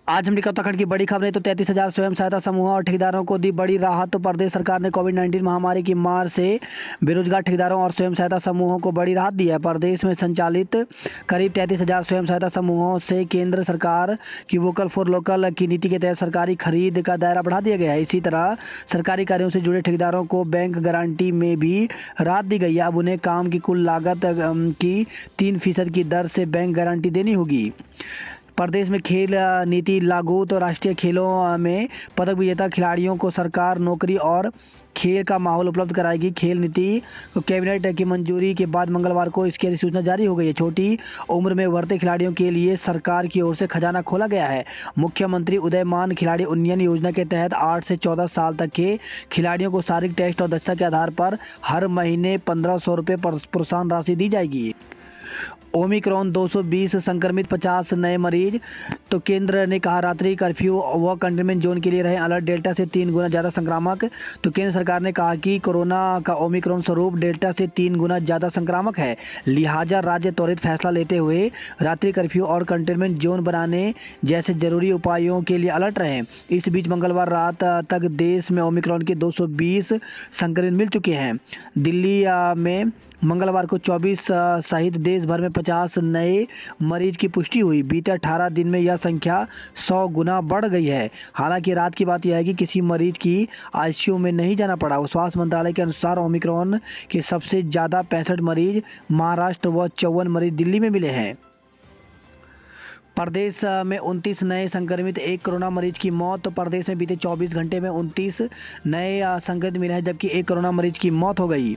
आज हमने उत्तराखंड की बड़ी खबरें। तो 33,000 स्वयं सहायता समूहों और ठेकेदारों को दी बड़ी राहत। तो प्रदेश सरकार ने कोविड-19 महामारी की मार से बेरोजगार ठेकेदारों और स्वयं सहायता समूहों को बड़ी राहत दी है। प्रदेश में संचालित करीब 33,000 स्वयं सहायता समूहों से केंद्र सरकार की वोकल फॉर लोकल की नीति के तहत सरकारी खरीद का दायरा बढ़ा दिया गया है। इसी तरह सरकारी कार्यों से जुड़े ठेकेदारों को बैंक गारंटी में भी राहत दी गई है। अब उन्हें काम की कुल लागत की 3% की दर से बैंक गारंटी देनी होगी। प्रदेश में खेल नीति लागू। तो राष्ट्रीय खेलों में पदक विजेता खिलाड़ियों को सरकार नौकरी और खेल का माहौल उपलब्ध कराएगी। खेल नीति को कैबिनेट की मंजूरी के बाद मंगलवार को इसकी अधिसूचना जारी हो गई है। छोटी उम्र में उभरते खिलाड़ियों के लिए सरकार की ओर से खजाना खोला गया है। मुख्यमंत्री उदयमान खिलाड़ी उन्नयन योजना के तहत 8 से 14 साल तक के खिलाड़ियों को शारीरिक टेस्ट और दक्षता के आधार पर हर महीने 1,500 रुपये प्रोत्साहन राशि दी जाएगी। ओमिक्रॉन 220 संक्रमित 50 नए मरीज। तो केंद्र ने कहा रात्रि कर्फ्यू व कंटेनमेंट जोन के लिए रहे अलर्ट, डेल्टा से 3 गुना ज़्यादा संक्रामक। तो केंद्र सरकार ने कहा कि कोरोना का ओमिक्रॉन स्वरूप डेल्टा से 3 गुना ज़्यादा संक्रामक है, लिहाजा राज्य त्वरित फैसला लेते हुए रात्रि कर्फ्यू और कंटेनमेंट जोन बनाने जैसे जरूरी उपायों के लिए अलर्ट रहे। इस बीच मंगलवार रात तक देश में ओमिक्रॉन के 220 संक्रमित मिल चुके हैं। दिल्ली में मंगलवार को 24 सहित देश भर में 50 नए मरीज की पुष्टि हुई। बीते 18 दिन में यह संख्या 100 गुना बढ़ गई है। हालांकि रात की बात यह है कि किसी मरीज की आईसीयू में नहीं जाना पड़ा। स्वास्थ्य मंत्रालय के अनुसार ओमिक्रॉन के सबसे ज़्यादा 65 मरीज महाराष्ट्र व 54 मरीज दिल्ली में मिले हैं। प्रदेश में 29 नए संक्रमित, 1 कोरोना मरीज की मौत। तो प्रदेश में बीते 24 घंटे में 29 नए संक्रमित मिले हैं, जबकि 1 कोरोना मरीज की मौत हो गई।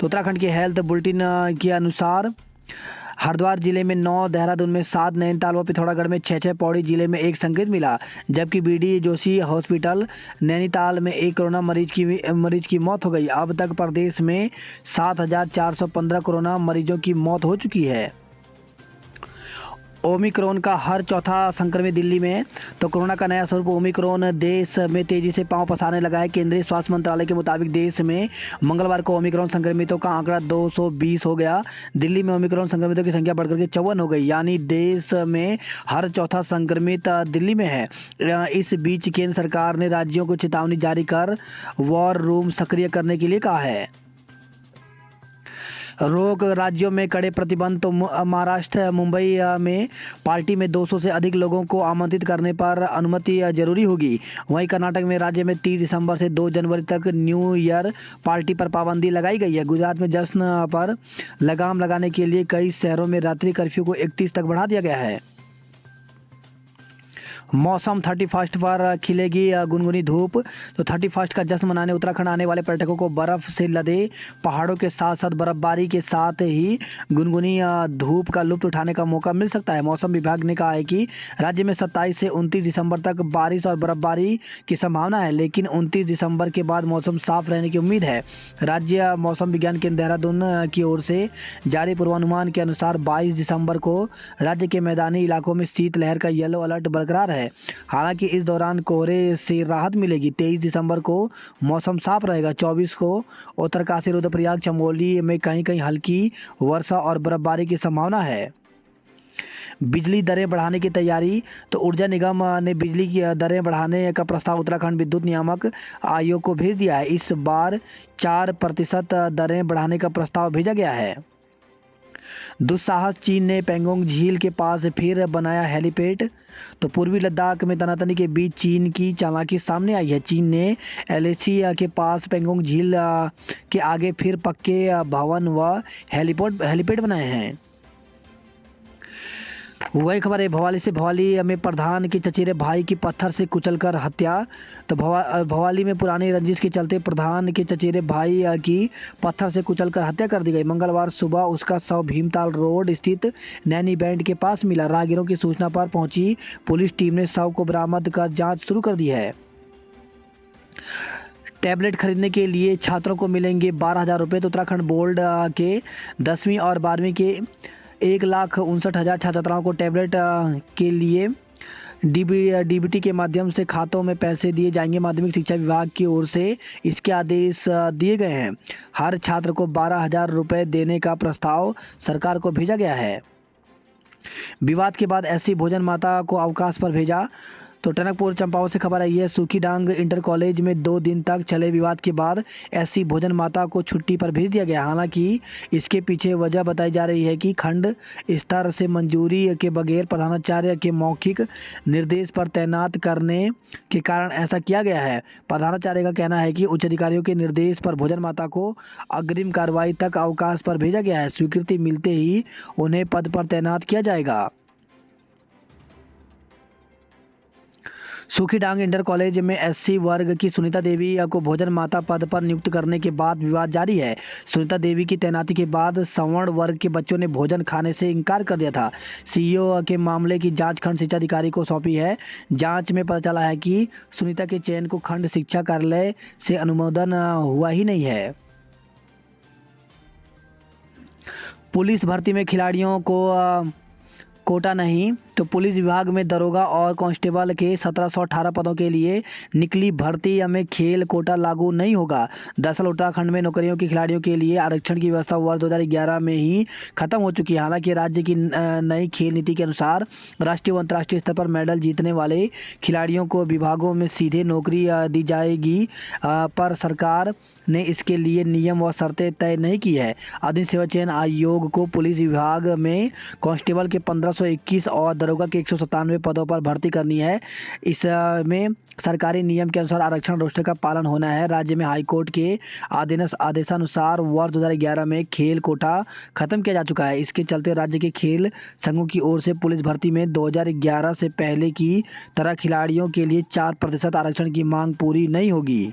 तो उत्तराखंड के हेल्थ बुलेटिन के अनुसार हरिद्वार जिले में 9, देहरादून में 7, नैनीताल व पिथौरागढ़ में 6, पौड़ी जिले में 1 संक्रमित मिला, जबकि बीडी जोशी हॉस्पिटल नैनीताल में 1 कोरोना मरीज की मौत हो गई। अब तक प्रदेश में 7,415 कोरोना मरीजों की मौत हो चुकी है। ओमिक्रॉन का हर चौथा संक्रमित दिल्ली में। तो कोरोना का नया स्वरूप ओमिक्रॉन देश में तेजी से पांव पसारने लगा है। केंद्रीय स्वास्थ्य मंत्रालय के मुताबिक देश में मंगलवार को ओमिक्रॉन संक्रमितों का आंकड़ा 220 हो गया। दिल्ली में ओमिक्रॉन संक्रमितों की संख्या बढ़कर के 54 हो गई, यानी देश में हर चौथा संक्रमित दिल्ली में है। इस बीच केंद्र सरकार ने राज्यों को चेतावनी जारी कर वॉर रूम सक्रिय करने के लिए कहा है। रोक राज्यों में कड़े प्रतिबंध। तो महाराष्ट्र मुंबई में पार्टी में 200 से अधिक लोगों को आमंत्रित करने पर अनुमति जरूरी होगी। वहीं कर्नाटक में राज्य में 30 दिसंबर से 2 जनवरी तक न्यू ईयर पार्टी पर पाबंदी लगाई गई है। गुजरात में जश्न पर लगाम लगाने के लिए कई शहरों में रात्रि कर्फ्यू को 31 तक बढ़ा दिया गया है। मौसम 31 पर खिलेगी गुनगुनी धूप। तो 31 का जश्न मनाने उत्तराखंड आने वाले पर्यटकों को बर्फ से लदे पहाड़ों के साथ साथ बर्फबारी के साथ ही गुनगुनी धूप का लुत्फ उठाने का मौका मिल सकता है। मौसम विभाग ने कहा है कि राज्य में 27 से 29 दिसंबर तक बारिश और बर्फबारी की संभावना है, लेकिन 29 दिसंबर के बाद मौसम साफ रहने की उम्मीद है। राज्य मौसम विज्ञान केंद्र देहरादून की ओर से जारी पूर्वानुमान के अनुसार 22 दिसंबर को राज्य के मैदानी इलाकों में शीतलहर का येलो अलर्ट बरकरार है। हालांकि इस दौरान कोहरे से राहत मिलेगी। 23 दिसंबर को मौसम साफ रहेगा। 24 को उत्तरकाशी, रुद्रप्रयाग, चमोली में कहीं कहीं हल्की वर्षा और बर्फबारी की संभावना है। बिजली दरें बढ़ाने की तैयारी। तो ऊर्जा निगम ने बिजली की दरें बढ़ाने का प्रस्ताव उत्तराखंड विद्युत नियामक आयोग को भेज दिया है। इस बार 4% दरें बढ़ाने का प्रस्ताव भेजा गया है। दुस्साहस, चीन ने पैंगोंग झील के पास फिर बनाया हेलीपैड। तो पूर्वी लद्दाख में तनातनी के बीच चीन की चालाकी सामने आई है। चीन ने एलएसी के पास पैंगोंग झील के आगे फिर पक्के भवन व हेलीपैड बनाए हैं। वही खबर है भवाली से। भवाली में प्रधान के चचेरे भाई की पत्थर से कुचलकर हत्या। तो भवाली में पुरानी रंजिश के चलते प्रधान के चचेरे भाई की पत्थर से कुचलकर हत्या कर दी गई। मंगलवार सुबह उसका शव भीमताल रोड स्थित नैनी बैंड के पास मिला। राहगीरों की सूचना पर पहुंची पुलिस टीम ने शव को बरामद कर जांच शुरू कर दी है। टैबलेट खरीदने के लिए छात्रों को मिलेंगे 12,000 रुपये। तो उत्तराखंड बोर्ड के 10वीं और 12वीं के 1,59,000 छात्र छात्राओं को टैबलेट के लिए डीबीटी के माध्यम से खातों में पैसे दिए जाएंगे। माध्यमिक शिक्षा विभाग की ओर से इसके आदेश दिए गए हैं। हर छात्र को 12,000 रुपये देने का प्रस्ताव सरकार को भेजा गया है। विवाद के बाद एससी भोजन माता को अवकाश पर भेजा। तो टनकपुर चंपावत से खबर आई है, सूखी डांग इंटर कॉलेज में 2 दिन तक चले विवाद के बाद एससी भोजन माता को छुट्टी पर भेज दिया गया। हालांकि इसके पीछे वजह बताई जा रही है कि खंड स्तर से मंजूरी के बगैर प्रधानाचार्य के मौखिक निर्देश पर तैनात करने के कारण ऐसा किया गया है। प्रधानाचार्य का कहना है कि उच्च अधिकारियों के निर्देश पर भोजन माता को अग्रिम कार्रवाई तक अवकाश पर भेजा गया है। स्वीकृति मिलते ही उन्हें पद पर तैनात किया जाएगा। सूखी डांग इंटर कॉलेज में एससी वर्ग की सुनीता देवी को भोजन माता पद पर नियुक्त करने के बाद विवाद जारी है। सुनीता देवी की तैनाती के बाद सवर्ण वर्ग के बच्चों ने भोजन खाने से इनकार कर दिया था। सीईओ के मामले की जांच खंड शिक्षा अधिकारी को सौंपी है। जांच में पता चला है कि सुनीता के चयन को खंड शिक्षा कार्यालय से अनुमोदन हुआ ही नहीं है। पुलिस भर्ती में खिलाड़ियों को कोटा नहीं, तो पुलिस विभाग में दरोगा और कांस्टेबल के 1718 पदों के लिए निकली भर्ती में खेल कोटा लागू नहीं होगा। दरअसल उत्तराखंड में नौकरियों के खिलाड़ियों के लिए आरक्षण की व्यवस्था वर्ष 2011 में ही खत्म हो चुकी है। हालांकि राज्य की नई खेल नीति के अनुसार राष्ट्रीय व अंतर्राष्ट्रीय स्तर पर मेडल जीतने वाले खिलाड़ियों को विभागों में सीधे नौकरी दी जाएगी, पर सरकार ने इसके लिए नियम व शर्तें तय नहीं की है। अधीन सेवा चयन आयोग को पुलिस विभाग में कांस्टेबल के 1521 और दरोगा के 197 पदों पर भर्ती करनी है। इसमें सरकारी नियम के अनुसार आरक्षण रोस्टर का पालन होना है। राज्य में हाईकोर्ट के आदेशानुसार वर्ष 2011 में खेल कोटा खत्म किया जा चुका है। इसके चलते राज्य के खेल संघों की ओर से पुलिस भर्ती में 2011 से पहले की तरह खिलाड़ियों के लिए 4% आरक्षण की मांग पूरी नहीं होगी।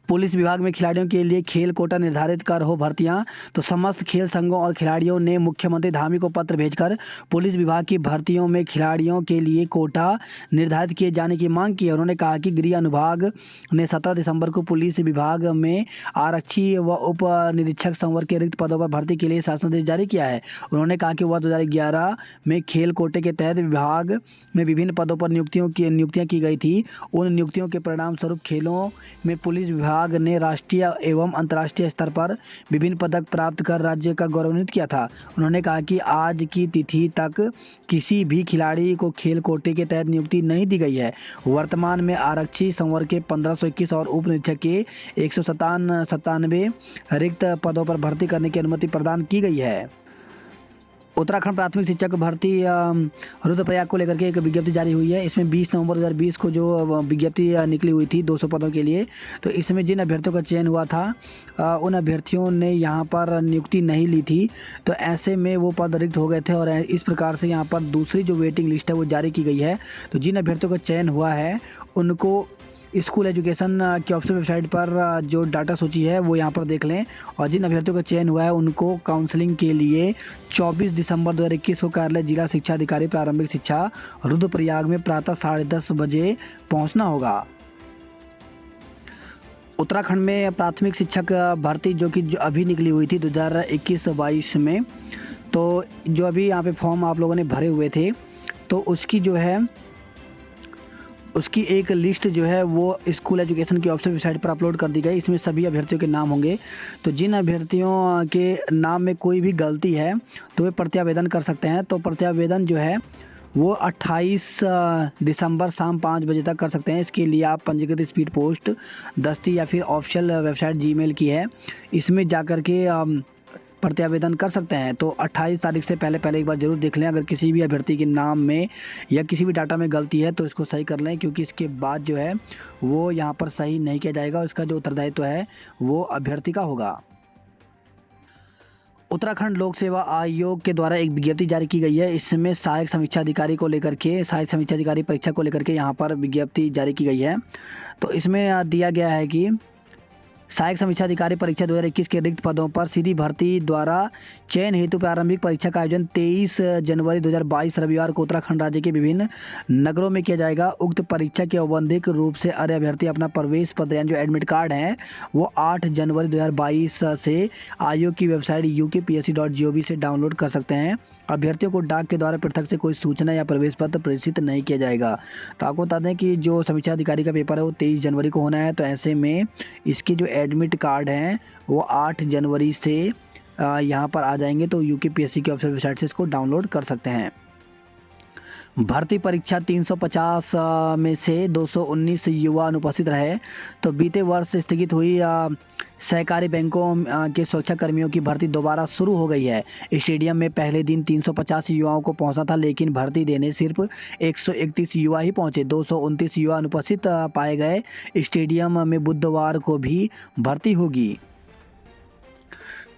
पुलिस विभाग में खिलाड़ियों के लिए खेल कोटा निर्धारित कर हो भर्तियां, तो समस्त खेल संघों और खिलाड़ियों ने मुख्यमंत्री धामी को पत्र भेजकर पुलिस विभाग की भर्तियों में खिलाड़ियों के लिए कोटा निर्धारित किए जाने की मांग की है। उन्होंने कहा कि गृह अनुभाग ने 17 दिसंबर को पुलिस विभाग में आरक्षी व उप निरीक्षक संवर्ग के रिक्त पदों पर भर्ती के लिए शासनादेश जारी किया है। उन्होंने कहा कि वर्ष 2011 में खेल कोटे के तहत विभाग में विभिन्न पदों पर नियुक्तियां की गई थी। उन नियुक्तियों के परिणाम स्वरूप खेलों में पुलिस विभाग ने राष्ट्रीय एवं अंतर्राष्ट्रीय स्तर पर विभिन्न पदक प्राप्त कर राज्य का गौरवान्वित किया था। उन्होंने कहा कि आज की तिथि तक किसी भी खिलाड़ी को खेल कोटे के तहत नियुक्ति नहीं दी गई है। वर्तमान में आरक्षी संवर्ग के 1521 और उप निरीक्षक के 197 रिक्त पदों पर भर्ती करने की अनुमति प्रदान की गई है। उत्तराखंड प्राथमिक शिक्षक भर्ती रुद्रप्रयाग को लेकर के एक विज्ञप्ति जारी हुई है। इसमें 20 नवंबर 2020 को जो विज्ञप्ति निकली हुई थी 200 पदों के लिए, तो इसमें जिन अभ्यर्थियों का चयन हुआ था उन अभ्यर्थियों ने यहां पर नियुक्ति नहीं ली थी, तो ऐसे में वो पद रिक्त हो गए थे और इस प्रकार से यहां पर दूसरी जो वेटिंग लिस्ट है वो जारी की गई है। तो जिन अभ्यर्थियों का चयन हुआ है उनको स्कूल एजुकेशन की ऑफिशियल वेबसाइट पर जो डाटा सूची है वो यहाँ पर देख लें, और जिन अभ्यर्थियों का चयन हुआ है उनको काउंसलिंग के लिए 24 दिसंबर 2021 को कार्यालय जिला शिक्षा अधिकारी प्रारंभिक शिक्षा रुद्रप्रयाग में प्रातः 10:30 बजे पहुँचना होगा। उत्तराखंड में प्राथमिक शिक्षक भर्ती जो अभी निकली हुई थी 2021-22 में, तो जो अभी यहाँ पे फॉर्म आप लोगों ने भरे हुए थे तो उसकी जो है उसकी एक लिस्ट जो है वो स्कूल एजुकेशन की ऑफिशियल वेबसाइट पर अपलोड कर दी गई। इसमें सभी अभ्यर्थियों के नाम होंगे। तो जिन अभ्यर्थियों के नाम में कोई भी गलती है तो वे प्रत्यावेदन कर सकते हैं। तो प्रत्यावेदन जो है वो 28 दिसंबर शाम 5 बजे तक कर सकते हैं। इसके लिए आप पंजीकृत स्पीड पोस्ट दस्ती या फिर ऑफिशियल वेबसाइट जीमेल की है, इसमें जाकर के प्रत्यावेदन कर सकते हैं। तो 28 तारीख से पहले एक बार ज़रूर देख लें। अगर किसी भी अभ्यर्थी के नाम में या किसी भी डाटा में गलती है तो इसको सही कर लें, क्योंकि इसके बाद जो है वो यहाँ पर सही नहीं किया जाएगा। इसका जो उत्तरदायित्व है वो अभ्यर्थी का होगा। उत्तराखंड लोक सेवा आयोग के द्वारा एक विज्ञप्ति जारी की गई है। इसमें सहायक समीक्षा अधिकारी को लेकर के सहायक समीक्षा अधिकारी परीक्षा को लेकर के यहाँ पर विज्ञप्ति जारी की गई है। तो इसमें दिया गया है कि सहायक समीक्षा अधिकारी परीक्षा 2021 के रिक्त पदों पर सीधी भर्ती द्वारा चयन हेतु प्रारंभिक परीक्षा का आयोजन 23 जनवरी 2022 रविवार को उत्तराखंड राज्य के विभिन्न नगरों में किया जाएगा। उक्त परीक्षा के औपबंधिक रूप से अर्ह अभ्यर्थी अपना प्रवेश पत्र यानी जो एडमिट कार्ड है वो 8 जनवरी 2022 से आयोग की वेबसाइट ukpsc.gov से डाउनलोड कर सकते हैं। अभ्यर्थियों को डाक के द्वारा पृथक से कोई सूचना या प्रवेश पत्र प्रेषित नहीं किया जाएगा। तो आपको बता दें कि जो समीक्षा अधिकारी का पेपर है वो 23 जनवरी को होना है। तो ऐसे में इसके जो एडमिट कार्ड हैं वो 8 जनवरी से यहाँ पर आ जाएंगे तो यूकेपीएससी की ऑफिशियल वेबसाइट से इसको डाउनलोड कर सकते हैं। भर्ती परीक्षा 350 में से 219 युवा अनुपस्थित रहे। तो बीते वर्ष स्थगित हुई सहकारी बैंकों के सुरक्षा कर्मियों की भर्ती दोबारा शुरू हो गई है। स्टेडियम में पहले दिन 350 युवाओं को पहुंचना था, लेकिन भर्ती देने सिर्फ 131 युवा ही पहुंचे। 229 युवा अनुपस्थित पाए गए। स्टेडियम में बुधवार को भी भर्ती होगी।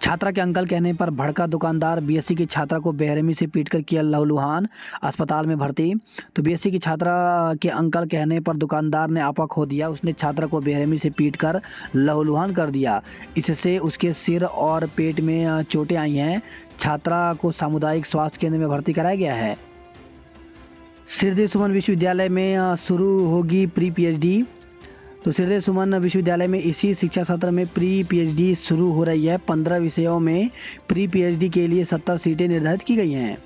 छात्रा के अंकल कहने पर भड़का दुकानदार। बीएससी की छात्रा को बेरहमी से पीटकर किया लहूलुहान, अस्पताल में भर्ती। तो बीएससी की छात्रा के अंकल कहने पर दुकानदार ने आपा खो दिया। उसने छात्रा को बेरहमी से पीटकर लहूलुहान कर दिया। इससे उसके सिर और पेट में चोटें आई हैं। छात्रा को सामुदायिक स्वास्थ्य केंद्र में भर्ती कराया गया है। श्रीदेव सुमन विश्वविद्यालय में शुरू होगी प्री पीएचडी। तो श्रीदेव सुमन विश्वविद्यालय में इसी शिक्षा सत्र में प्री पीएचडी शुरू हो रही है। 15 विषयों में प्री पीएचडी के लिए 70 सीटें निर्धारित की गई हैं।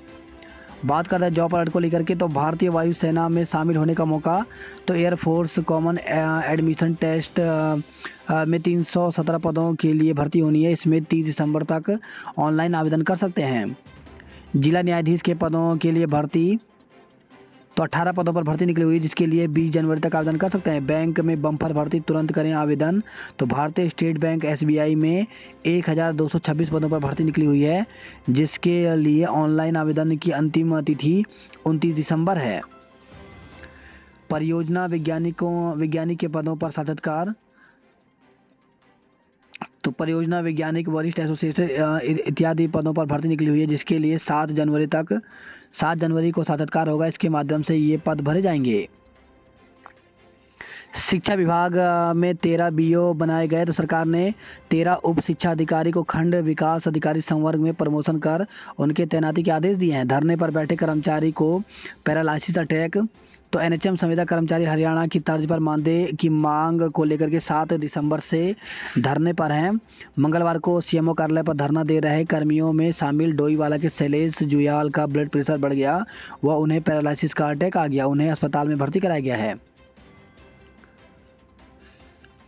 बात करते हैं जॉब अलर्ट को लेकर के, तो भारतीय वायुसेना में शामिल होने का मौका। तो एयरफोर्स कॉमन एडमिशन टेस्ट में 317 पदों के लिए भर्ती होनी है। इसमें 30 दिसंबर तक ऑनलाइन आवेदन कर सकते हैं। जिला न्यायाधीश के पदों के लिए भर्ती, तो 18 पदों पर भर्ती निकली हुई, जिसके लिए 20 जनवरी तक आवेदन कर सकते हैं। बैंक में बम्पर भर्ती, तुरंत करें आवेदन। तो भारतीय स्टेट बैंक एसबीआई में 1226 पदों पर भर्ती निकली हुई है, जिसके लिए ऑनलाइन आवेदन की अंतिम तिथि 29 दिसंबर है। परियोजना वैज्ञानिक के पदों पर साक्षात्कार। तो परियोजना वैज्ञानिक, वरिष्ठ एसोसिएट इत्यादि पदों पर भर्ती निकली हुई है, जिसके लिए 7 जनवरी को साक्षात्कार होगा। इसके माध्यम से ये पद भरे जाएंगे। शिक्षा विभाग में 13 बीओ बनाए गए। तो सरकार ने 13 उप शिक्षा अधिकारी को खंड विकास अधिकारी संवर्ग में प्रमोशन कर उनके तैनाती के आदेश दिए हैं। धरने पर बैठे कर्मचारी को पैरालाइसिस अटैक। तो एनएचएम संविदा कर्मचारी हरियाणा की तर्ज पर मानदेय की मांग को लेकर के 7 दिसंबर से धरने पर हैं। मंगलवार को सीएमओ कार्यालय पर धरना दे रहे कर्मियों में शामिल डोईवाला के शैलेश जुयाल का ब्लड प्रेशर बढ़ गया व उन्हें पैरालिसिस का अटैक आ गया। उन्हें अस्पताल में भर्ती कराया गया है।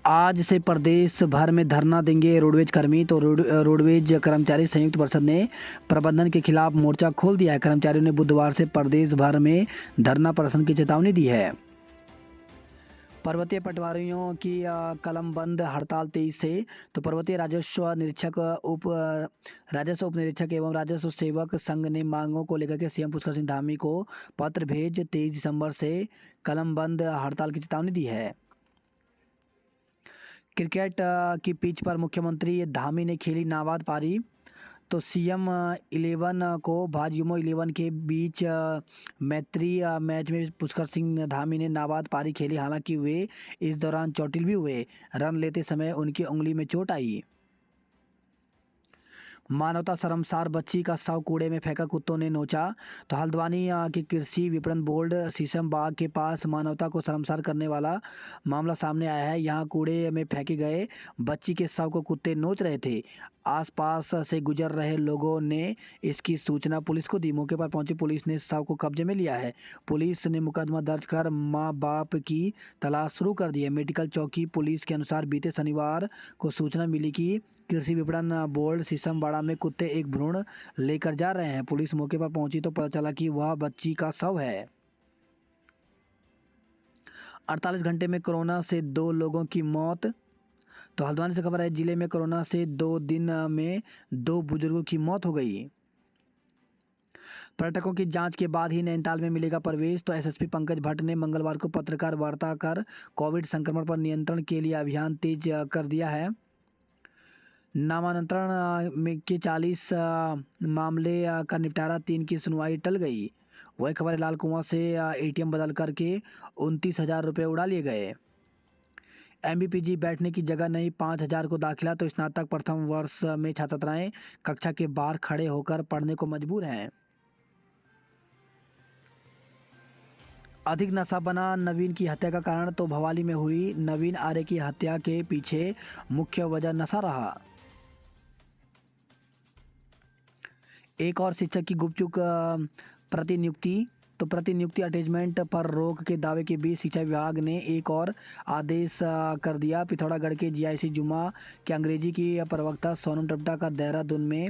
आज से प्रदेश भर में धरना देंगे रोडवेज कर्मी। तो रोडवेज कर्मचारी संयुक्त परिषद ने प्रबंधन के खिलाफ मोर्चा खोल दिया है। कर्मचारियों ने बुधवार से प्रदेश भर में धरना प्रदर्शन की चेतावनी दी है। पर्वतीय पटवारियों की कलमबंद हड़ताल 23 से। तो पर्वतीय राजस्व उप निरीक्षक एवं राजस्व सेवक संघ ने मांगों को लेकर के सीएम पुष्कर सिंह धामी को पत्र भेज 23 दिसंबर से कलमबंद हड़ताल की चेतावनी दी है। क्रिकेट की पिच पर मुख्यमंत्री धामी ने खेली नाबाद पारी। तो सीएम 11 को भाजयुमो 11 के बीच मैत्री मैच में पुष्कर सिंह धामी ने नाबाद पारी खेली। हालांकि वे इस दौरान चोटिल भी हुए। रन लेते समय उनकी उंगली में चोट आई। मानवता शर्मसार, बच्ची का शव कूड़े में फेंका, कुत्तों ने नोचा। तो हल्द्वानी के कृषि विपणन बोर्ड शीशम बाग के पास मानवता को शर्मसार करने वाला मामला सामने आया है। यहाँ कूड़े में फेंके गए बच्ची के शव को कुत्ते नोच रहे थे। आसपास से गुजर रहे लोगों ने इसकी सूचना पुलिस को दी। मौके पर पहुंची पुलिस ने शव को कब्जे में लिया है। पुलिस ने मुकदमा दर्ज कर मां बाप की तलाश शुरू कर दी है। मेडिकल चौकी पुलिस के अनुसार बीते शनिवार को सूचना मिली कि कृषि विपणन बोर्ड शीशमबाड़ा में कुत्ते एक भ्रूण लेकर जा रहे हैं। पुलिस मौके पर पहुंची तो पता चला कि वह बच्ची का शव है। 48 घंटे में कोरोना से 2 लोगों की मौत। तो हल्द्वानी से खबर है, जिले में कोरोना से 2 दिन में 2 बुजुर्गों की मौत हो गई। पर्यटकों की जांच के बाद ही नैनीताल में मिलेगा प्रवेश। तो एसएसपी पंकज भट्ट ने मंगलवार को पत्रकार वार्ता कर कोविड संक्रमण पर नियंत्रण के लिए अभियान तेज कर दिया है। नामांतरण में के 40 मामले का निपटारा, 3 की सुनवाई टल गई। वही खबर है, लाल कुआं से एटीएम बदल करके 29,000 रुपये उड़ा लिए गए। एमबीपीजी बैठने की जगह नहीं, 5,000 को दाखिला। तो स्नातक प्रथम वर्ष में छात्राएं कक्षा के बाहर खड़े होकर पढ़ने को मजबूर हैं। अधिक नशा बना नवीन की हत्या का कारण। तो भवाली में हुई नवीन आर्य की हत्या के पीछे मुख्य वजह नशा रहा। एक और शिक्षक की गुपचुप प्रतिनियुक्ति। तो प्रतिनियुक्ति अटैचमेंट पर रोक के दावे के बीच शिक्षा विभाग ने एक और आदेश कर दिया। पिथौरागढ़ के जीआईसी जुमा के अंग्रेजी की प्रवक्ता सोनम टपटा का देहरादून में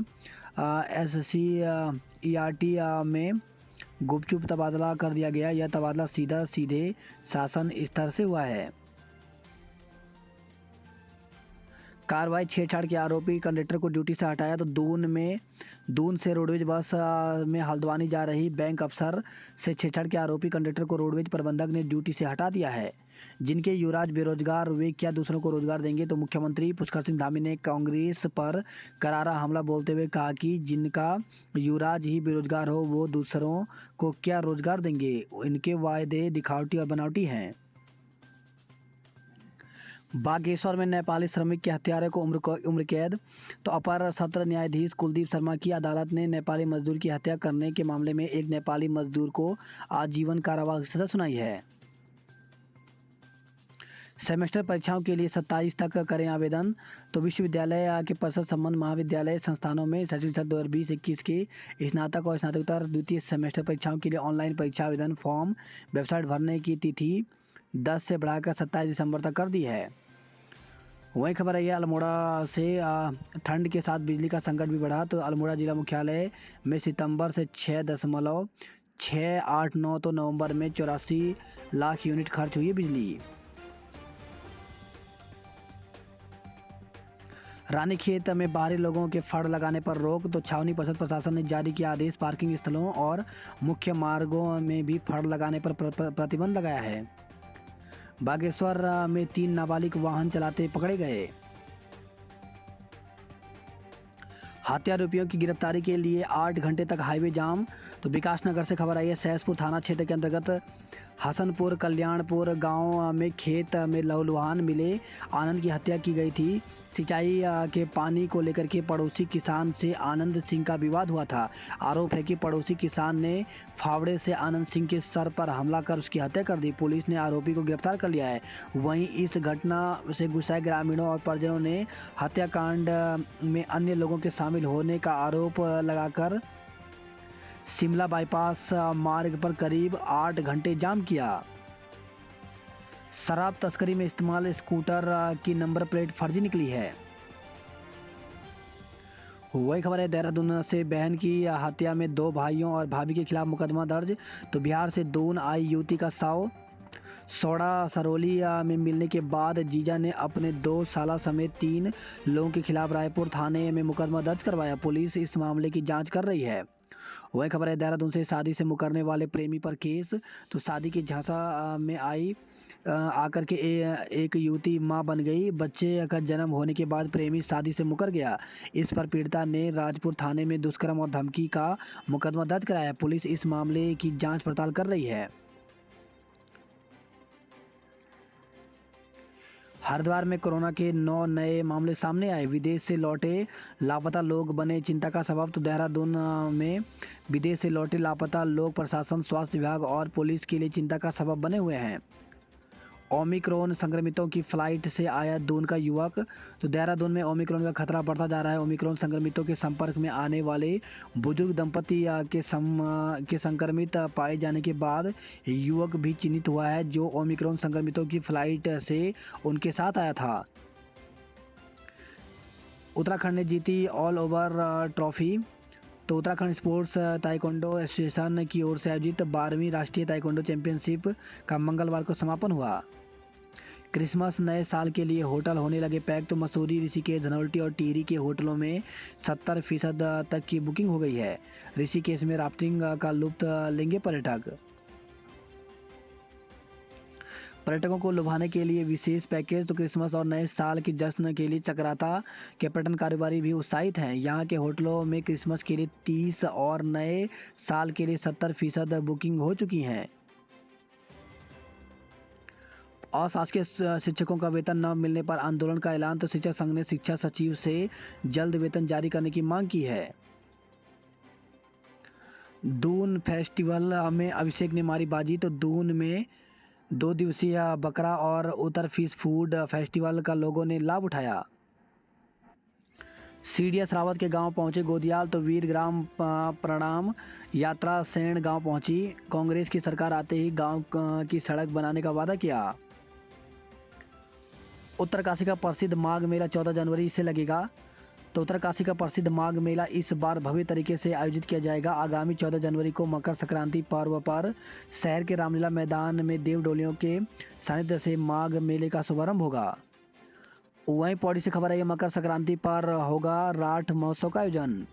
SCERT में गुपचुप तबादला कर दिया गया। यह तबादला सीधे शासन स्तर से हुआ है। कार्रवाई छेड़छाड़ के आरोपी कंडक्टर को ड्यूटी से हटाया। तो दून से रोडवेज बस में हल्द्वानी जा रही बैंक अफसर से छेड़छाड़ के आरोपी कंडक्टर को रोडवेज प्रबंधक ने ड्यूटी से हटा दिया है। जिनके युवराज बेरोजगार, वे क्या दूसरों को रोजगार देंगे। तो मुख्यमंत्री पुष्कर सिंह धामी ने कांग्रेस पर करारा हमला बोलते हुए कहा कि जिनका युवराज ही बेरोजगार हो वो दूसरों को क्या रोजगार देंगे। इनके वायदे दिखावटी और बनावटी हैं। बागेश्वर में नेपाली श्रमिक के हत्यारे को उम्र कैद। तो अपर सत्र न्यायाधीश कुलदीप शर्मा की अदालत ने नेपाली मजदूर की हत्या करने के मामले में एक नेपाली मजदूर को आजीवन कारावास की सजा सुनाई है। सेमेस्टर परीक्षाओं के लिए 27 तक करें आवेदन। तो विश्वविद्यालय के परिषद संबंध महाविद्यालय संस्थानों में शैक्षणिक सत्र 2020-21 की स्नातक और स्नातकोत्तर द्वितीय सेमेस्टर परीक्षाओं के लिए ऑनलाइन परीक्षा आवेदन फॉर्म वेबसाइट भरने की तिथि 10 से बढ़ाकर 27 दिसंबर तक कर दी है। वही खबर है अल्मोड़ा से ठंड के साथ बिजली का संकट भी बढ़ा। तो अल्मोड़ा जिला मुख्यालय में सितंबर से 6.689 तो नवंबर में 84 लाख यूनिट खर्च हुई बिजली। रानीखेत में बाहरी लोगों के फड़ लगाने पर रोक। तो छावनी परिषद प्रशासन ने जारी किया आदेश। पार्किंग स्थलों और मुख्य मार्गों में भी फड़ लगाने पर प्रतिबंध लगाया है। बागेश्वर में 3 नाबालिग वाहन चलाते पकड़े गए। हत्यारोपियों की गिरफ्तारी के लिए 8 घंटे तक हाईवे जाम। तो विकासनगर से खबर आई है। सहसपुर थाना क्षेत्र के अंतर्गत हसनपुर कल्याणपुर गांव में खेत में लहूलुहान मिले आनंद की हत्या की गई थी। सिंचाई के पानी को लेकर के पड़ोसी किसान से आनंद सिंह का विवाद हुआ था। आरोप है कि पड़ोसी किसान ने फावड़े से आनंद सिंह के सर पर हमला कर उसकी हत्या कर दी। पुलिस ने आरोपी को गिरफ्तार कर लिया है। वहीं इस घटना से गुस्साए ग्रामीणों और परिजनों ने हत्याकांड में अन्य लोगों के शामिल होने का आरोप लगाकर शिमला बाईपास मार्ग पर करीब 8 घंटे जाम किया। शराब तस्करी में इस्तेमाल स्कूटर की नंबर प्लेट फर्जी निकली है। वही खबर है देहरादून से बहन की हत्या में 2 भाइयों और भाभी के खिलाफ मुकदमा दर्ज। तो बिहार से दून आई युवती का शव सौड़ा सरौली में मिलने के बाद जीजा ने अपने 2 साला समेत 3 लोगों के खिलाफ रायपुर थाने में मुकदमा दर्ज करवाया। पुलिस इस मामले की जांच कर रही है। वही खबर है देहरादून से शादी से मुकरने वाले प्रेमी पर केस। तो शादी की झांसा में आकर के एक युवती मां बन गई। बच्चे का जन्म होने के बाद प्रेमी शादी से मुकर गया। इस पर पीड़िता ने राजपुर थाने में दुष्कर्म और धमकी का मुकदमा दर्ज कराया। पुलिस इस मामले की जांच पड़ताल कर रही है। हरिद्वार में कोरोना के 9 नए मामले सामने आए। विदेश से लौटे लापता लोग बने चिंता का सबब। तो देहरादून में विदेश से लौटे लापता लोग प्रशासन, स्वास्थ्य विभाग और पुलिस के लिए चिंता का सबब बने हुए हैं। ओमिक्रॉन संक्रमितों की फ्लाइट से आया दून का युवक। तो देहरादून में ओमिक्रॉन का खतरा बढ़ता जा रहा है। ओमिक्रॉन संक्रमितों के संपर्क में आने वाले बुजुर्ग दंपति के संक्रमित पाए जाने के बाद युवक भी चिन्हित हुआ है जो ओमिक्रॉन संक्रमितों की फ्लाइट से उनके साथ आया था। उत्तराखंड ने जीती ऑल ओवर ट्रॉफी। तो उत्तराखंड स्पोर्ट्स ताइक्वांडो एसोसिएशन की ओर से आयोजित 12वीं राष्ट्रीय ताइक्वांडो चैंपियनशिप का मंगलवार को समापन हुआ। क्रिसमस नए साल के लिए होटल होने लगे पैक। तो मसूरी, ऋषिकेश, धनौल्टी और टिहरी के होटलों में 70% तक की बुकिंग हो गई है। ऋषिकेश में राफ्टिंग का लुत्फ लेंगे पर्यटकों को लुभाने के लिए विशेष पैकेज। तो क्रिसमस और नए साल के जश्न के लिए चक्राता के पर्यटन कारोबारी भी उत्साहित हैं। यहाँ के होटलों में क्रिसमस के लिए 30 और नए साल के लिए 70% बुकिंग हो चुकी हैं। अशासकीय शिक्षकों का वेतन न मिलने पर आंदोलन का ऐलान। तो शिक्षक संघ ने शिक्षा सचिव से जल्द वेतन जारी करने की मांग की है। दून फेस्टिवल में अभिषेक ने मारी बाजी। तो दून में 2 दिवसीय बकरा और उत्तर फिश फूड फेस्टिवल का लोगों ने लाभ उठाया। सीडीएस रावत के गांव पहुंचे गोदियाल तो वीर ग्राम प्रणाम यात्रा सेण गांव पहुंची। कांग्रेस की सरकार आते ही गांव की सड़क बनाने का वादा किया। उत्तरकाशी का प्रसिद्ध माघ मेला 14 जनवरी से लगेगा। तो उत्तरकाशी का प्रसिद्ध माघ मेला इस बार भव्य तरीके से आयोजित किया जाएगा। आगामी 14 जनवरी को मकर संक्रांति पर्व पर शहर के रामलीला मैदान में देव डोलियों के सानिध्य से माघ मेले का शुभारंभ होगा। वहीं पौड़ी से खबर है, मकर संक्रांति पर होगा राठ महोत्सव का आयोजन।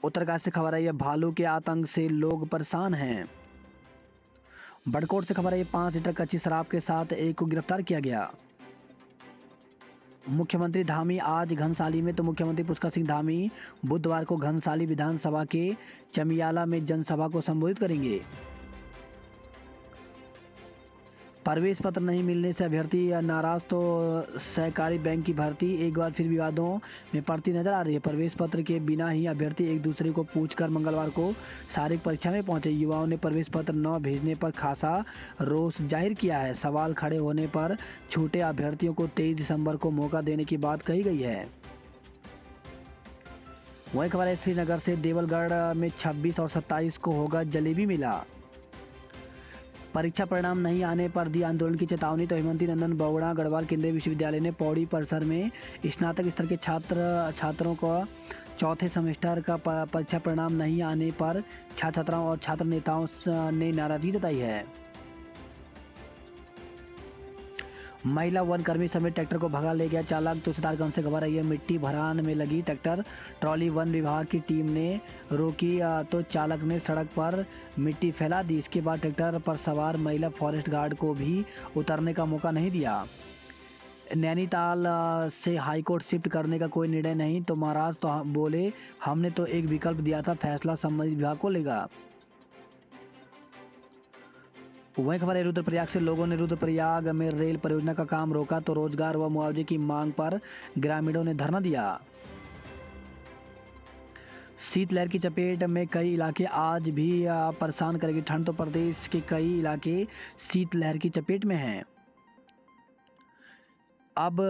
उत्तरकाशी से खबर है, भालू के आतंक से लोग परेशान हैं। बड़कोट से खबर है, 5 लीटर कच्ची शराब के साथ एक को गिरफ्तार किया गया। मुख्यमंत्री धामी आज घनसाली में तो मुख्यमंत्री पुष्कर सिंह धामी बुधवार को घनसाली विधानसभा के चमियाला में जनसभा को संबोधित करेंगे। प्रवेश पत्र नहीं मिलने से अभ्यर्थी नाराज तो सहकारी बैंक की भर्ती एक बार फिर विवादों में पड़ती नजर आ रही है। प्रवेश पत्र के बिना ही अभ्यर्थी एक दूसरे को पूछकर मंगलवार को शारीरिक परीक्षा में पहुंचे। युवाओं ने प्रवेश पत्र न भेजने पर खासा रोष जाहिर किया है। सवाल खड़े होने पर छूटे अभ्यर्थियों को 23 दिसंबर को मौका देने की बात कही गई है। वही खबर है, श्रीनगर से देवलगढ़ में 26 और 27 को होगा जलेबी मेला। परीक्षा परिणाम नहीं आने पर दी आंदोलन की चेतावनी तो हेमंती नंदन बौड़ा गढ़वाल केंद्रीय विश्वविद्यालय ने पौड़ी परिसर में स्नातक स्तर के छात्रों को चौथे सेमेस्टर का परीक्षा परिणाम नहीं आने पर छात्र छात्राओं और छात्र नेताओं ने नाराजगी जताई है। महिला वन कर्मी समेत ट्रैक्टर को भगा ले गया चालक तो सितारगंज से खबर आई है, मिट्टी भरान में लगी ट्रैक्टर ट्रॉली वन विभाग की टीम ने रोकी तो चालक ने सड़क पर मिट्टी फैला दी। इसके बाद ट्रैक्टर पर सवार महिला फॉरेस्ट गार्ड को भी उतरने का मौका नहीं दिया। नैनीताल से हाईकोर्ट शिफ्ट करने का कोई निर्णय नहीं तो महाराज तो बोले हमने तो एक विकल्प दिया था, फैसला संबंधित विभाग को लेगा। वहीं खबर है, रुद्रप्रयाग से लोगों ने रुद्रप्रयाग में रेल परियोजना का काम रोका तो रोजगार व मुआवजे की मांग पर ग्रामीणों ने धरना दिया। शीतलहर की चपेट में कई इलाके आज भी परेशान करेगी ठंड तो प्रदेश के कई इलाके शीतलहर की चपेट में हैं। अब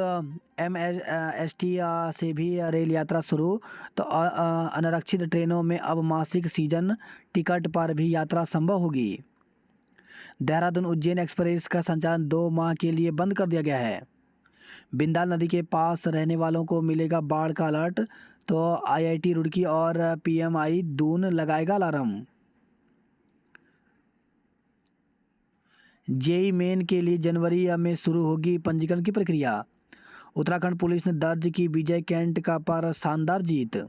MST से भी रेल यात्रा शुरू तो अनारक्षित ट्रेनों में अब मासिक सीजन टिकट पर भी यात्रा संभव होगी। देहरादून उज्जैन एक्सप्रेस का संचालन 2 माह के लिए बंद कर दिया गया है। बिंदाल नदी के पास रहने वालों को मिलेगा बाढ़ का अलर्ट तो IIT रुड़की और PMI दून लगाएगा अलार्म। जेई मेन के लिए जनवरी में शुरू होगी पंजीकरण की प्रक्रिया। उत्तराखंड पुलिस ने दर्ज की विजय कैंट का पर शानदार जीत।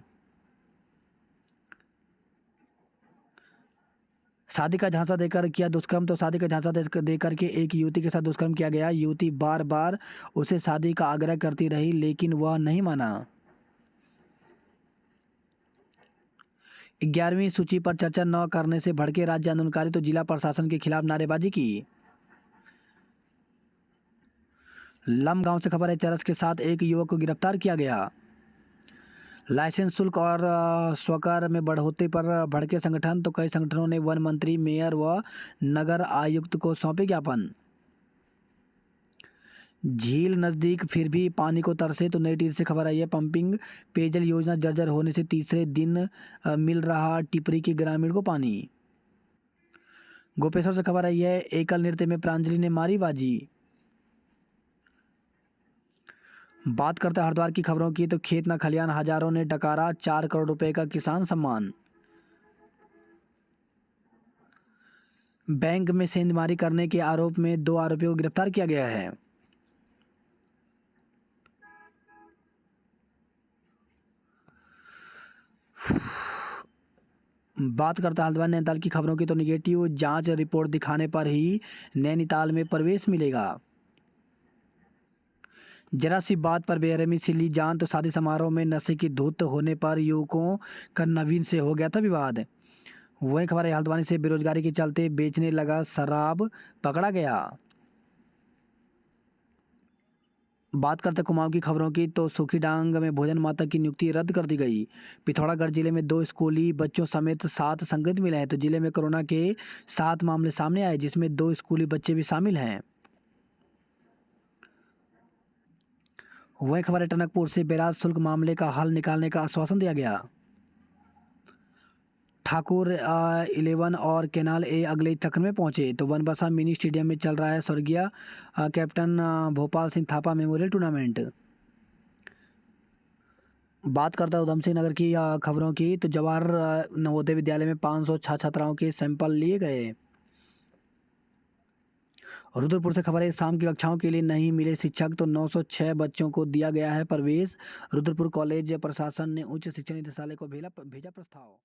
शादी का झांसा देकर किया दुष्कर्म तो शादी का झांसा देकर के एक युवती के साथ दुष्कर्म किया गया। युवती बार बार उसे शादी का आग्रह करती रही लेकिन वह नहीं माना। 11वीं सूची पर चर्चा न करने से भड़के राज्य आंदोलनकारी तो जिला प्रशासन के खिलाफ नारेबाजी की। लम गांव से खबर है, चरस के साथ एक युवक को गिरफ्तार किया गया। लाइसेंस शुल्क और स्वकर में बढ़ोतरी पर भड़के संगठन तो कई संगठनों ने वन मंत्री मेयर व नगर आयुक्त को सौंपे ज्ञापन। झील नज़दीक फिर भी पानी को तरसे तो नई टिहरी से खबर आई है, पंपिंग पेयजल योजना जर्जर होने से तीसरे दिन मिल रहा टिपरी के ग्रामीण को पानी। गोपेश्वर से खबर आई है, एकल नृत्य में प्रांजलि ने मारी बाजी। बात करते हैं हरिद्वार की खबरों की तो खेत न खलियान हजारों ने डकारा 4 करोड़ रुपए का किसान सम्मान। बैंक में सेंधमारी करने के आरोप में 2 आरोपियों को गिरफ्तार किया गया है। बात करते हैं हल्द्वानी नैनीताल की खबरों की तो निगेटिव जांच रिपोर्ट दिखाने पर ही नैनीताल में प्रवेश मिलेगा। जरा सी बात पर बेरहमी से ली जान तो शादी समारोह में नशे की धुत होने पर युवकों का नवीन से हो गया था विवाद। वही खबर है, हल्द्वानी से बेरोजगारी के चलते बेचने लगा शराब पकड़ा गया। बात करते कुमाऊं की खबरों की तो सुखीडांग में भोजन माता की नियुक्ति रद्द कर दी गई। पिथौरागढ़ जिले में 2 स्कूली बच्चों समेत 7 संक्रमित मिले हैं तो जिले में कोरोना के 7 मामले सामने आए जिसमें 2 स्कूली बच्चे भी शामिल हैं। वही खबर है, टनकपुर से बैराज शुल्क मामले का हल निकालने का आश्वासन दिया गया। ठाकुर 11 और केनाल ए अगले चक्र में पहुंचे। तो बनबसा मिनी स्टेडियम में चल रहा है स्वर्गीय captain Bhopal Singh Thapa memorial tournament. बात करता है उधम सिंह नगर की खबरों की। तो जवाहर नवोदय विद्यालय में 500 छात्राओं के सैंपल लिए गए। रुद्रपुर से खबर है, शाम की कक्षाओं के लिए नहीं मिले शिक्षक, तो 906 बच्चों को दिया गया है प्रवेश। रुद्रपुर कॉलेज प्रशासन ने उच्च शिक्षा निदेशालय को भेजा प्रस्ताव।